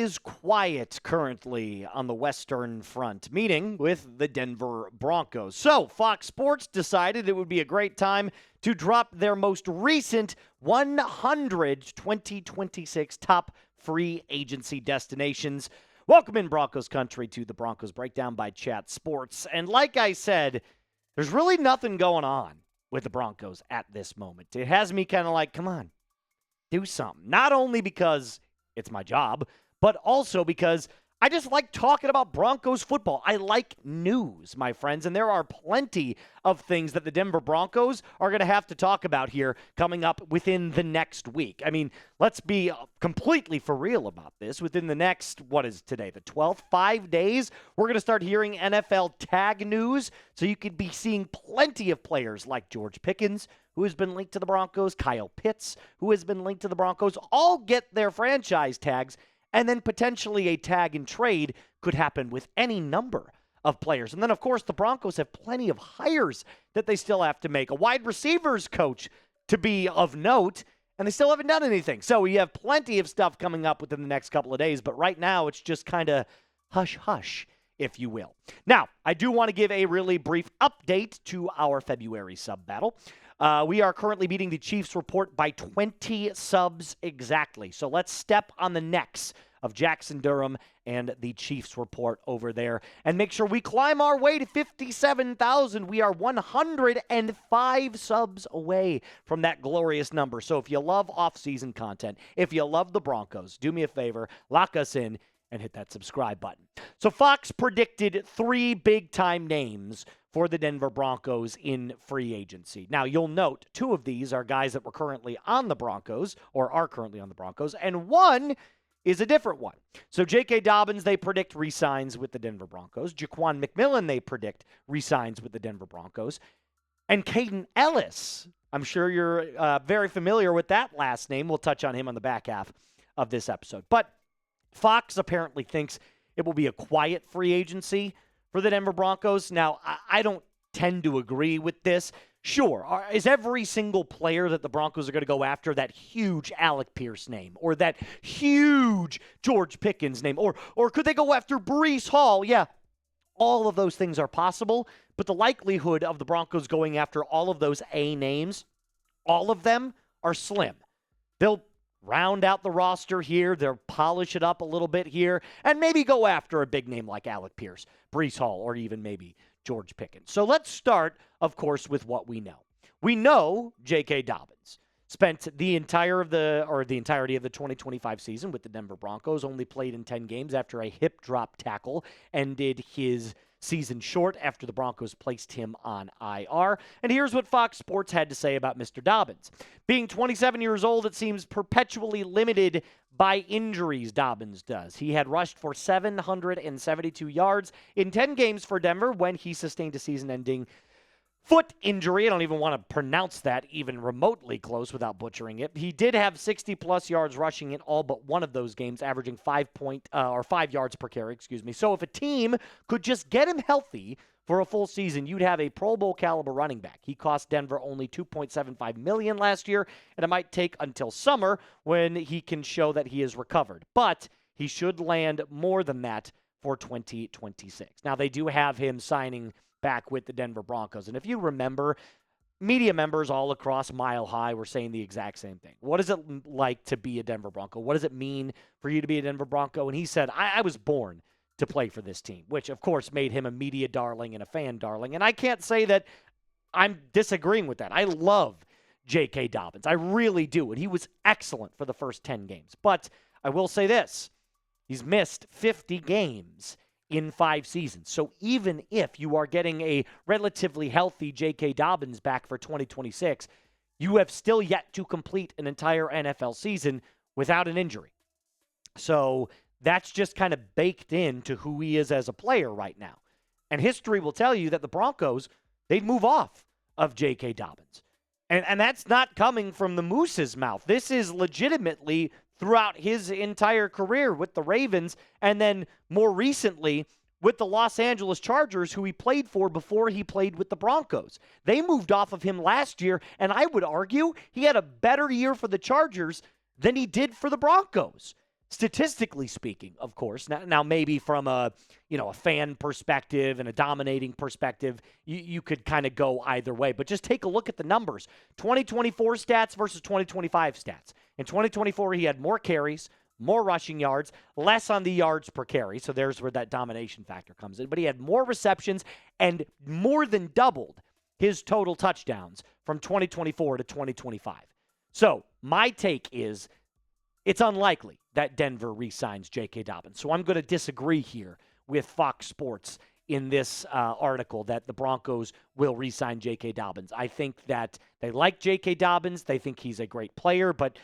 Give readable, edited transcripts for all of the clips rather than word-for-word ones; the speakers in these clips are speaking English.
is quiet currently on the Western Front, meaning with the Denver Broncos. So Fox Sports decided it would be a great time to drop their most recent 100 2026 top free agency destinations. Welcome in Broncos country to the Broncos Breakdown by Chat Sports. And like I said, there's really nothing going on with the Broncos at this moment. It has me kind of like, come on, do something. Not only because it's my job, but also because I just like talking about Broncos football. I like news, my friends, and there are plenty of things that the Denver Broncos are going to have to talk about here coming up within the next week. I mean, let's be completely for real about this. Within the next, what is today, the 12th, 5 days, we're going to start hearing NFL tag news, so you could be seeing plenty of players like George Pickens, who has been linked to the Broncos, Kyle Pitts, who has been linked to the Broncos, all get their franchise tags, and then potentially a tag and trade could happen with any number of players. And then, of course, the Broncos have plenty of hires that they still have to make. A wide receivers coach to be of note, and they still haven't done anything. So we have plenty of stuff coming up within the next couple of days, but right now it's just kind of hush-hush, if you will. Now, I do want to give a really brief update to our February sub battle. We are currently beating the Chiefs report by 20 subs exactly. So let's step on the necks of Jackson Durham and the Chiefs report over there and make sure we climb our way to 57,000. We are 105 subs away from that glorious number. So if you love off-season content, if you love the Broncos, do me a favor, lock us in and hit that subscribe button. So Fox predicted 3 big-time names for the Denver Broncos in free agency. Now, you'll note 2 of these are guys that were currently on the Broncos or are currently on the Broncos, and 1 is a different one. So J.K. Dobbins, they predict re-signs with the Denver Broncos. Jaquan McMillan, they predict re-signs with the Denver Broncos. And Kaden Elliss, I'm sure you're very familiar with that last name. We'll touch on him on the back half of this episode. But Fox apparently thinks it will be a quiet free agency for the Denver Broncos. Now, I don't tend to agree with this. Sure, is every single player that the Broncos are going to go after that huge Alec Pierce name or that huge George Pickens name? Or could they go after Breece Hall? Yeah, all of those things are possible, but the likelihood of the Broncos going after all of those A names, all of them are slim. They'll round out the roster here. They'll polish it up a little bit here and maybe go after a big name like Alec Pierce, Breece Hall, or even maybe George Pickens. So let's start, of course, with what we know. We know J.K. Dobbins spent the entirety of the 2025 season with the Denver Broncos, only played in 10 games after a hip drop tackle, ended his season short after the Broncos placed him on IR. And here's what Fox Sports had to say about Mr. Dobbins. Being 27 years old, it seems perpetually limited by injuries, Dobbins does. He had rushed for 772 yards in 10 games for Denver when he sustained a season-ending foot injury. I don't even want to pronounce that even remotely close without butchering it. He did have 60-plus yards rushing in all but one of those games, averaging 5 yards per carry, So if a team could just get him healthy for a full season, you'd have a Pro Bowl caliber running back. He cost Denver only $2.75 million last year, and it might take until summer when he can show that he is recovered. But he should land more than that for 2026. Now, they do have him signing back with the Denver Broncos. And if you remember, media members all across Mile High were saying the exact same thing. What is it like to be a Denver Bronco? What does it mean for you to be a Denver Bronco? And he said, I was born to play for this team, which, of course, made him a media darling and a fan darling. And I can't say that I'm disagreeing with that. I love J.K. Dobbins. I really do. And he was excellent for the first 10 games. But I will say this. He's missed 50 games in 5 seasons. So even if you are getting a relatively healthy J.K. Dobbins back for 2026, you have still yet to complete an entire NFL season without an injury. So that's just kind of baked into who he is as a player right now. And history will tell you that the Broncos, they'd move off of J.K. Dobbins. And that's not coming from the Moose's mouth. This is legitimately throughout his entire career with the Ravens, and then more recently with the Los Angeles Chargers, who he played for before he played with the Broncos. They moved off of him last year, and I would argue he had a better year for the Chargers than he did for the Broncos. statistically speaking, of course. Now maybe from a fan perspective and a dominating perspective, you could kind of go either way. But just take a look at the numbers. 2024 stats versus 2025 stats. In 2024, he had more carries, more rushing yards, less on the yards per carry. So there's where that domination factor comes in. But he had more receptions and more than doubled his total touchdowns from 2024 to 2025. So my take is it's unlikely that Denver re-signs J.K. Dobbins. So I'm going to disagree here with Fox Sports in this article that the Broncos will re-sign J.K. Dobbins. I think that they like J.K. Dobbins. They think he's a great player, but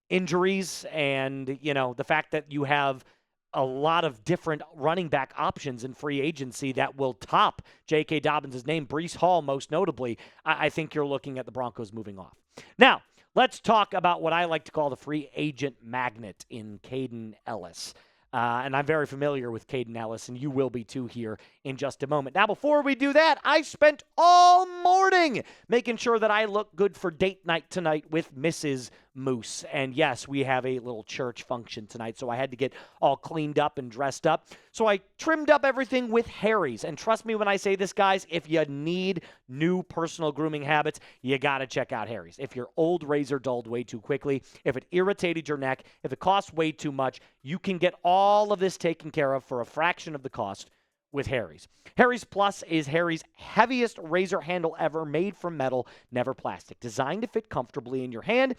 injuries and, the fact that you have a lot of different running back options in free agency that will top J.K. Dobbins' name, Breece Hall most notably, I think you're looking at the Broncos moving off. Now, let's talk about what I like to call the free agent magnet in Kaden Elliss. And I'm very familiar with Kaden Elliss, and you will be too here in just a moment. Now, before we do that, I spent all morning making sure that I look good for date night tonight with Mrs. Moose. And yes, we have a little church function tonight, so I had to get all cleaned up and dressed up. So I trimmed up everything with Harry's. And trust me when I say this, guys, if you need new personal grooming habits, you got to check out Harry's. If your old razor dulled way too quickly, if it irritated your neck, if it costs way too much, you can get all of this taken care of for a fraction of the cost with Harry's. Harry's Plus is Harry's heaviest razor handle ever, made from metal, never plastic. Designed to fit comfortably in your hand.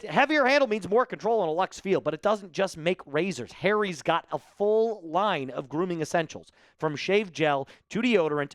Heavier handle means more control and a luxe feel, but it doesn't just make razors. Harry's got a full line of grooming essentials, from shave gel to deodorant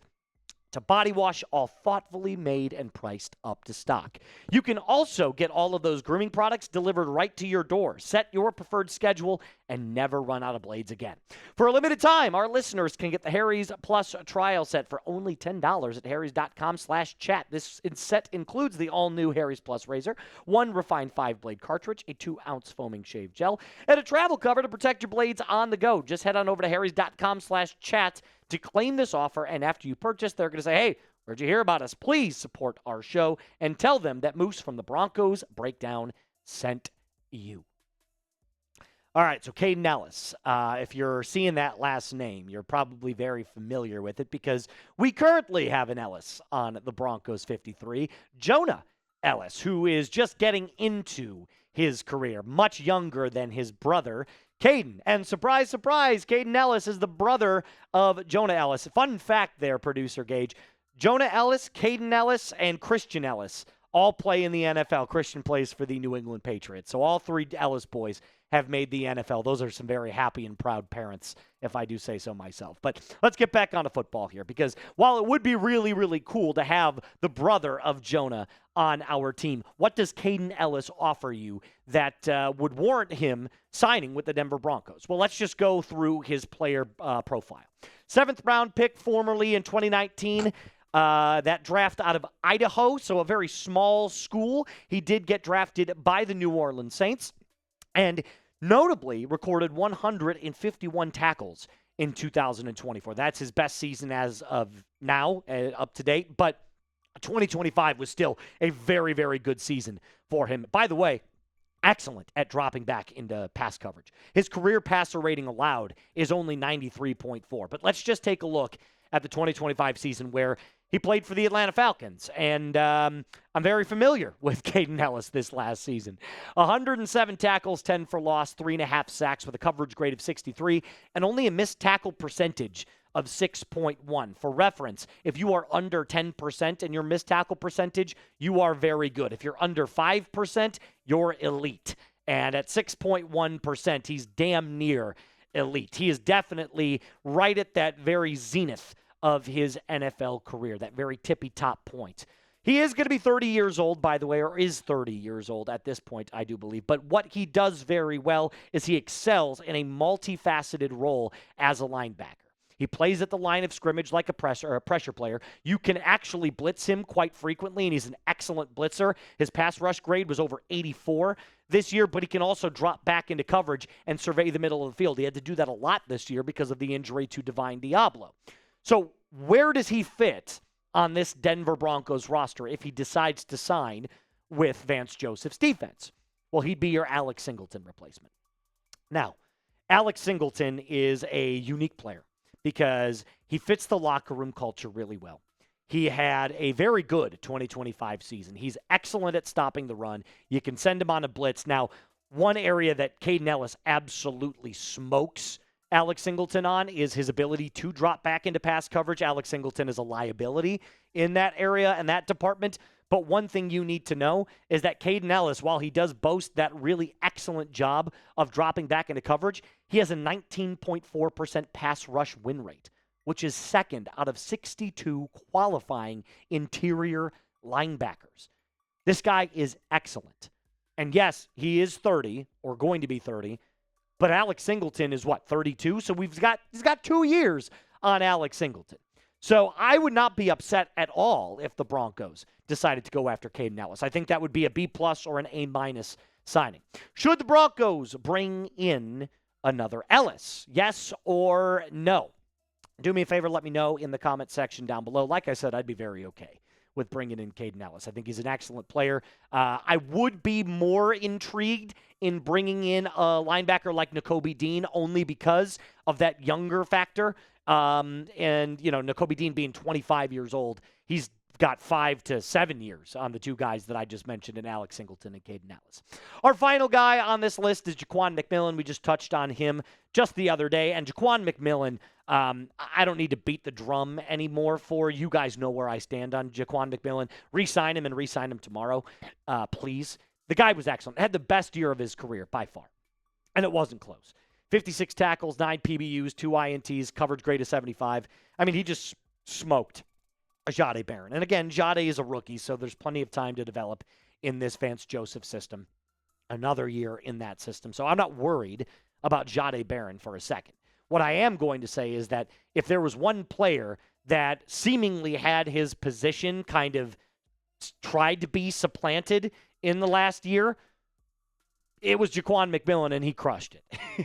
to body wash, all thoughtfully made and priced up to stock. You can also get all of those grooming products delivered right to your door. Set your preferred schedule and never run out of blades again. For a limited time, our listeners can get the Harry's Plus trial set for only $10 at harrys.com/chat. This set includes the all-new Harry's Plus razor, one refined 5-blade cartridge, a 2-ounce foaming shave gel, and a travel cover to protect your blades on the go. Just head on over to harrys.com/chat to claim this offer, and after you purchase, they're going to say, hey, where'd you hear about us? Please support our show and tell them that Moose from the Broncos Breakdown sent you. All right, so Kaden Elliss, if you're seeing that last name, you're probably very familiar with it because we currently have an Ellis on the Broncos 53, Jonah Elliss, who is just getting into his career, much younger than his brother, Kaden. And surprise, surprise, Kaden Elliss is the brother of Jonah Elliss. Fun fact there, producer Gage. Jonah Elliss, Kaden Elliss, and Christian Elliss all play in the NFL. Christian plays for the New England Patriots. So all three Elliss boys have made the NFL. Those are some very happy and proud parents, if I do say so myself. But let's get back onto football here, because while it would be really, really cool to have the brother of Jonah on our team, what does Kaden Elliss offer you that would warrant him signing with the Denver Broncos? Well, let's just go through his player profile. 7th round pick formerly in 2019. That draft out of Idaho, so a very small school. He did get drafted by the New Orleans Saints, and notably recorded 151 tackles in 2024. That's his best season as of now, up to date, but 2025 was still a very, very good season for him. By the way, excellent at dropping back into pass coverage. His career passer rating allowed is only 93.4, but let's just take a look at the 2025 season where he played for the Atlanta Falcons, and I'm very familiar with Kaden Elliss this last season. 107 tackles, 10 for loss, 3.5 sacks with a coverage grade of 63, and only a missed tackle percentage of 6.1. For reference, if you are under 10% in your missed tackle percentage, you are very good. If you're under 5%, you're elite. And at 6.1%, he's damn near elite. He is definitely right at that very zenith of his NFL career, that very tippy-top point. He is going to be 30 years old, by the way, or is 30 years old at this point, I do believe. But what he does very well is he excels in a multifaceted role as a linebacker. He plays at the line of scrimmage like a pressure player. You can actually blitz him quite frequently, and he's an excellent blitzer. His pass rush grade was over 84 this year, but he can also drop back into coverage and survey the middle of the field. He had to do that a lot this year because of the injury to Divine Diablo. So where does he fit on this Denver Broncos roster if he decides to sign with Vance Joseph's defense? Well, he'd be your Alex Singleton replacement. Now, Alex Singleton is a unique player because he fits the locker room culture really well. He had a very good 2025 season. He's excellent at stopping the run. You can send him on a blitz. Now, one area that Kaden Elliss absolutely smokes Alex Singleton on is his ability to drop back into pass coverage. Alex Singleton is a liability in that area and that department. But one thing you need to know is that Kaden Elliss, while he does boast that really excellent job of dropping back into coverage, he has a 19.4% pass rush win rate, which is second out of 62 qualifying interior linebackers. This guy is excellent. And yes, he is 30 or going to be 30, but Alex Singleton is 32? So he's got 2 years on Alex Singleton. So I would not be upset at all if the Broncos decided to go after Kaden Elliss. I think that would be a B+ or an A- signing. Should the Broncos bring in another Elliss? Yes or no? Do me a favor, let me know in the comment section down below. Like I said, I'd be very okay with bringing in Kaden Elliss. I think he's an excellent player. I would be more intrigued in bringing in a linebacker like Nakobe Dean only because of that younger factor. And, Nakobe Dean being 25 years old, he's got 5 to 7 years on the two guys that I just mentioned in Alex Singleton and Kaden Elliss. Our final guy on this list is Jaquan McMillan. We just touched on him just the other day. And Jaquan McMillan, I don't need to beat the drum anymore for. You guys know where I stand on Jaquan McMillan. Re-sign him and re-sign him tomorrow, please. The guy was excellent. Had the best year of his career by far. And it wasn't close. 56 tackles, 9 PBUs, 2 INTs, coverage grade of 75. I mean, he just smoked Jahdae Barron. And again, Jahdae is a rookie, so there's plenty of time to develop in this Vance Joseph system. Another year in that system. So I'm not worried about Jahdae Barron for a second. What I am going to say is that if there was one player that seemingly had his position kind of tried to be supplanted in the last year, it was Jaquan McMillan, and he crushed it.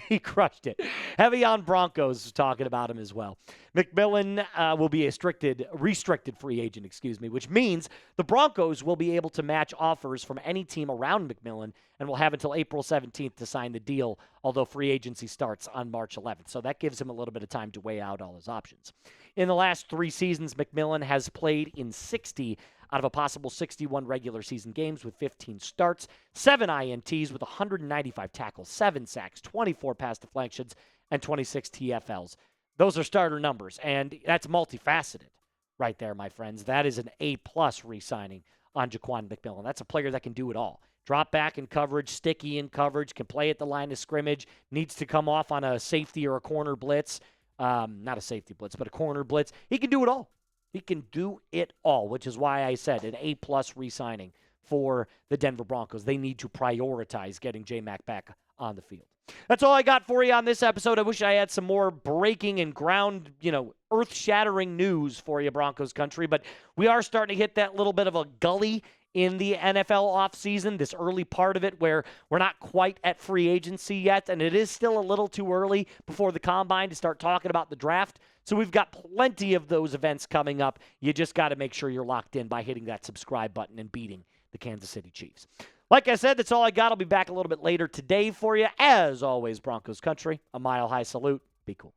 He crushed it. Heavy on Broncos talking about him as well. McMillan will be a restricted free agent, which means the Broncos will be able to match offers from any team around McMillan and will have until April 17th to sign the deal, although free agency starts on March 11th. So that gives him a little bit of time to weigh out all his options. In the last 3 seasons, McMillan has played in 60 out of a possible 61 regular season games with 15 starts, 7 INTs with 195 tackles, 7 sacks, 24 pass deflections, and 26 TFLs. Those are starter numbers, and that's multifaceted right there, my friends. That is an A+ re-signing on Jaquan McMillan. That's a player that can do it all. Drop back in coverage, sticky in coverage, can play at the line of scrimmage, needs to come off on a safety or a corner blitz. Not a safety blitz, but a corner blitz. He can do it all. He can do it all, which is why I said an A+ re-signing for the Denver Broncos. They need to prioritize getting J-Mac back on the field. That's all I got for you on this episode. I wish I had some more breaking and earth-shattering news for you, Broncos country, but we are starting to hit that little bit of a gully in the NFL offseason, this early part of it where we're not quite at free agency yet, and it is still a little too early before the combine to start talking about the draft. So we've got plenty of those events coming up. You just got to make sure you're locked in by hitting that subscribe button and beating the Kansas City Chiefs. Like I said, that's all I got. I'll be back a little bit later today for you. As always, Broncos country, a mile-high salute. Be cool.